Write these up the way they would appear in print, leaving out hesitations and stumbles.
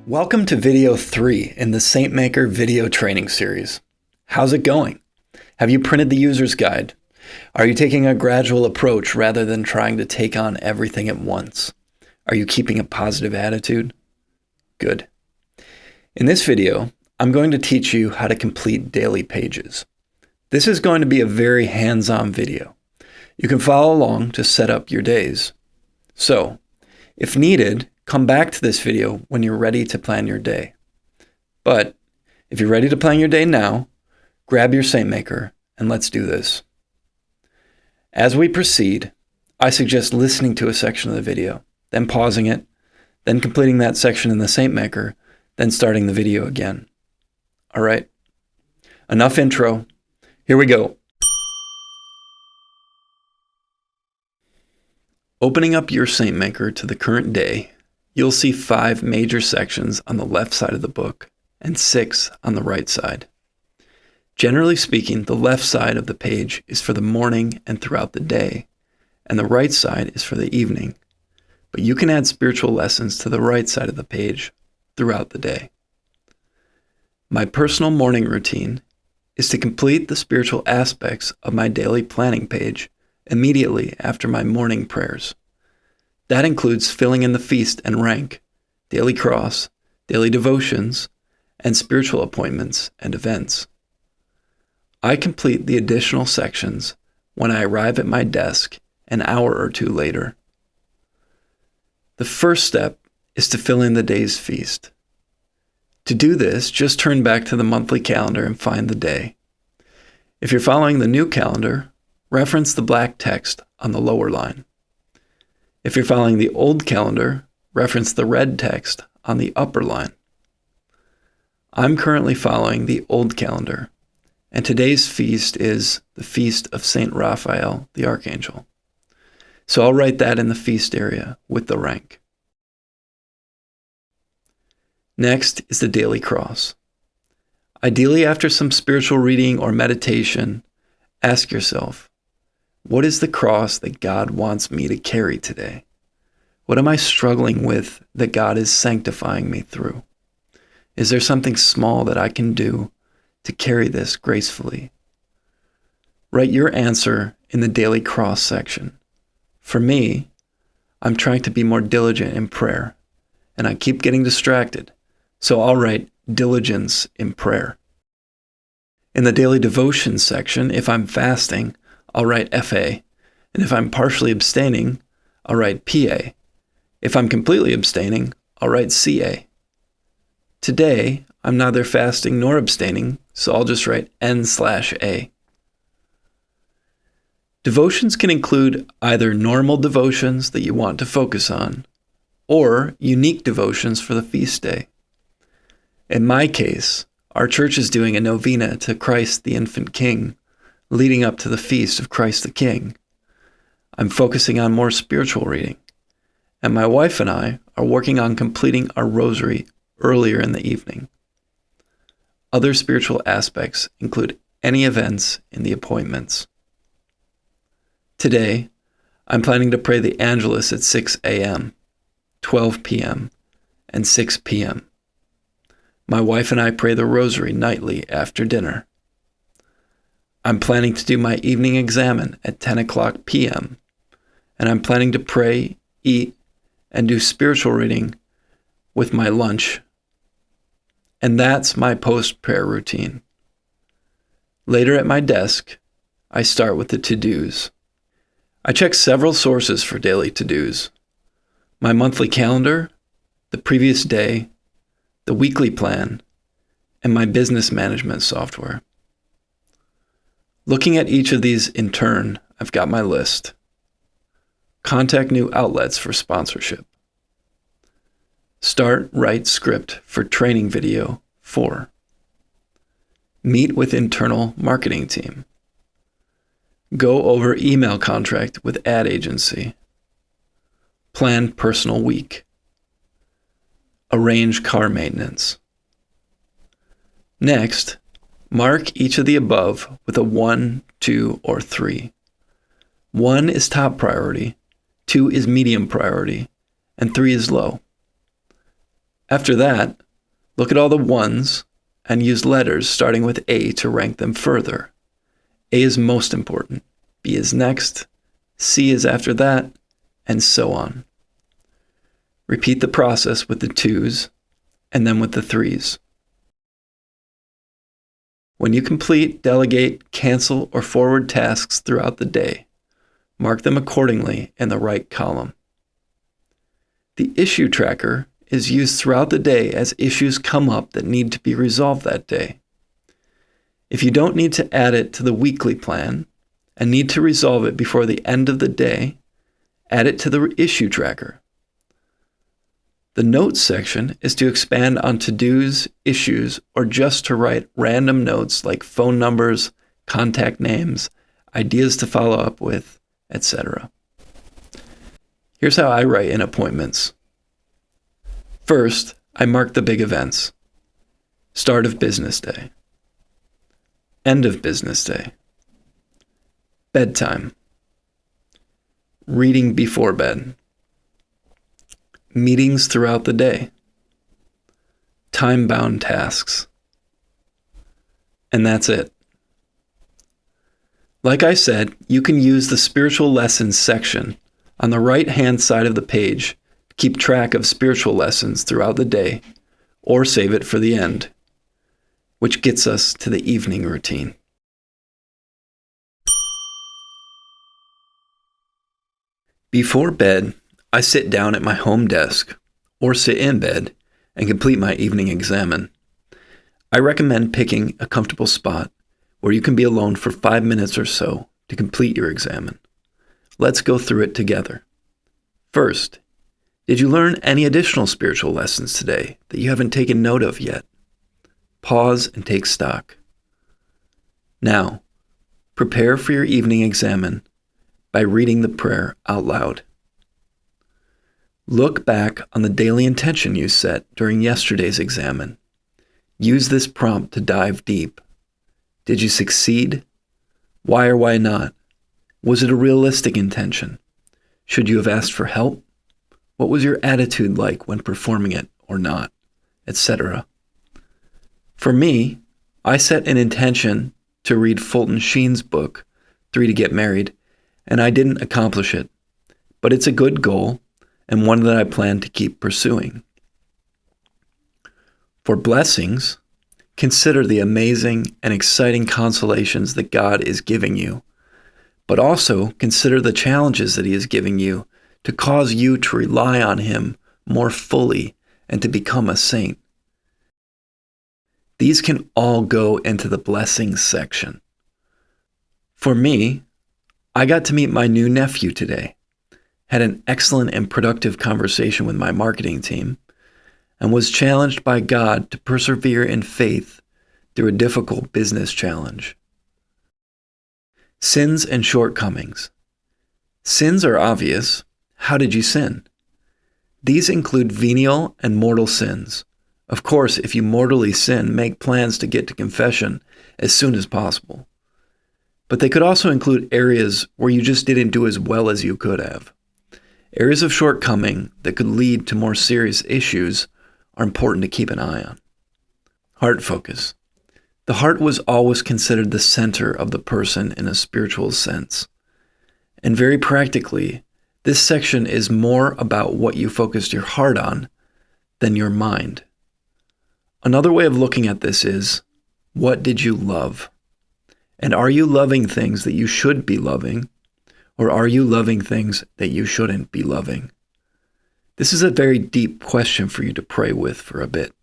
Welcome to video 3 in the Saintmaker video training series. How's it going? Have you printed the user's guide? Are you taking a gradual approach rather than trying to take on everything at once? Are you keeping a positive attitude? Good. In this video, I'm going to teach you how to complete daily pages. This is going to be a very hands-on video. You can follow along to set up your days. So, if needed, come back to this video when you're ready to plan your day. But if you're ready to plan your day now, grab your Saintmaker and let's do this. As we proceed, I suggest listening to a section of the video, then pausing it, then completing that section in the Saintmaker, then starting the video again. All right, enough intro. Here we go. Opening up your Saintmaker to the current day, you'll see 5 major sections on the left side of the book and 6 on the right side. Generally speaking, the left side of the page is for the morning and throughout the day, and the right side is for the evening. But you can add spiritual lessons to the right side of the page throughout the day. My personal morning routine is to complete the spiritual aspects of my daily planning page immediately after my morning prayers. That includes filling in the feast and rank, daily cross, daily devotions, and spiritual appointments and events. I complete the additional sections when I arrive at my desk an hour or two later. The first step is to fill in the day's feast. To do this, just turn back to the monthly calendar and find the day. If you're following the new calendar, reference the black text on the lower line. If you're following the old calendar, reference the red text on the upper line. I'm currently following the old calendar, and today's feast is the Feast of Saint Raphael the Archangel. So I'll write that in the feast area with the rank. Next is the daily cross. Ideally, after some spiritual reading or meditation, ask yourself, what is the cross that God wants me to carry today? What am I struggling with that God is sanctifying me through? Is there something small that I can do to carry this gracefully? Write your answer in the daily cross section. For me, I'm trying to be more diligent in prayer, and I keep getting distracted, so I'll write diligence in prayer. In the daily devotions section, if I'm fasting, I'll write FA, and if I'm partially abstaining, I'll write PA. If I'm completely abstaining, I'll write CA. Today, I'm neither fasting nor abstaining, so I'll just write N/A. Devotions can include either normal devotions that you want to focus on, or unique devotions for the feast day. In my case, our church is doing a novena to Christ the Infant King, leading up to the feast of Christ the King. I'm focusing on more spiritual reading, and my wife and I are working on completing our rosary earlier in the evening. Other spiritual aspects include any events in the appointments. Today, I'm planning to pray the Angelus at 6 a.m., 12 p.m., and 6 p.m. My wife and I pray the rosary nightly after dinner. I'm planning to do my evening examen at 10 o'clock p.m., and I'm planning to pray, eat, and do spiritual reading with my lunch. And that's my post-prayer routine. Later at my desk, I start with the to-dos. I check several sources for daily to-dos: my monthly calendar, the previous day, the weekly plan, and my business management software. Looking at each of these in turn, I've got my list. Contact new outlets for sponsorship. Start write script for training video 4. Meet with internal marketing team. Go over email contract with ad agency. Plan personal week. Arrange car maintenance. Next, mark each of the above with a 1, 2, or 3. 1 is top priority, 2 is medium priority, and 3 is low. After that, look at all the 1s and use letters starting with A to rank them further. A is most important, B is next, C is after that, and so on. Repeat the process with the 2s and then with the 3s. When you complete, delegate, cancel, or forward tasks throughout the day, mark them accordingly in the right column. The issue tracker is used throughout the day as issues come up that need to be resolved that day. If you don't need to add it to the weekly plan and need to resolve it before the end of the day, add it to the issue tracker. The notes section is to expand on to-dos, issues, or just to write random notes like phone numbers, contact names, ideas to follow up with, etc. Here's how I write in appointments. First, I mark the big events. Start of business day. End of business day. Bedtime. Reading before bed. Meetings throughout the day. Time-bound tasks. And that's it. Like I said, you can use the spiritual lessons section on the right-hand side of the page to keep track of spiritual lessons throughout the day, or save it for the end, which gets us to the evening routine. Before bed, I sit down at my home desk or sit in bed and complete my evening examen. I recommend picking a comfortable spot where you can be alone for 5 minutes or so to complete your examen. Let's go through it together. First, did you learn any additional spiritual lessons today that you haven't taken note of yet? Pause and take stock. Now, prepare for your evening examen by reading the prayer out loud. Look back on the daily intention you set during yesterday's examen. Use this prompt to dive deep. Did you succeed? Why or why not? Was it a realistic intention? Should you have asked for help? What was your attitude like when performing it or not? Etc. For me, I set an intention to read Fulton Sheen's book, 3 to Get Married, and I didn't accomplish it. But it's a good goal and one that I plan to keep pursuing. For blessings, consider the amazing and exciting consolations that God is giving you, but also consider the challenges that He is giving you to cause you to rely on Him more fully and to become a saint. These can all go into the blessings section. For me, I got to meet my new nephew today, had an excellent and productive conversation with my marketing team, and was challenged by God to persevere in faith through a difficult business challenge. Sins and shortcomings. Sins are obvious. How did you sin? These include venial and mortal sins. Of course, if you mortally sin, make plans to get to confession as soon as possible. But they could also include areas where you just didn't do as well as you could have. Areas of shortcoming that could lead to more serious issues are important to keep an eye on. Heart focus. The heart was always considered the center of the person in a spiritual sense. And very practically, this section is more about what you focused your heart on than your mind. Another way of looking at this is, what did you love? And are you loving things that you should be loving? Or are you loving things that you shouldn't be loving? This is a very deep question for you to pray with for a bit.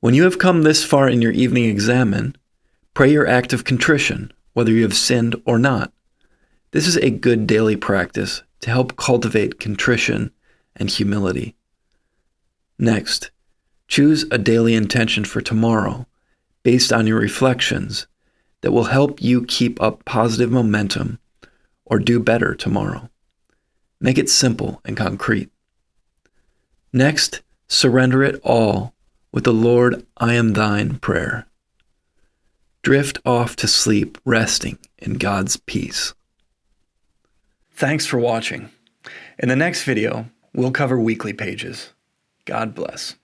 When you have come this far in your evening examen, pray your act of contrition, whether you have sinned or not. This is a good daily practice to help cultivate contrition and humility. Next, choose a daily intention for tomorrow based on your reflections that will help you keep up positive momentum or do better tomorrow. Make it simple and concrete. Next, surrender it all with the Lord, I am thine prayer. drift off to sleep, resting in God's peace. Thanks for watching. In the next video, we'll cover weekly pages. God bless.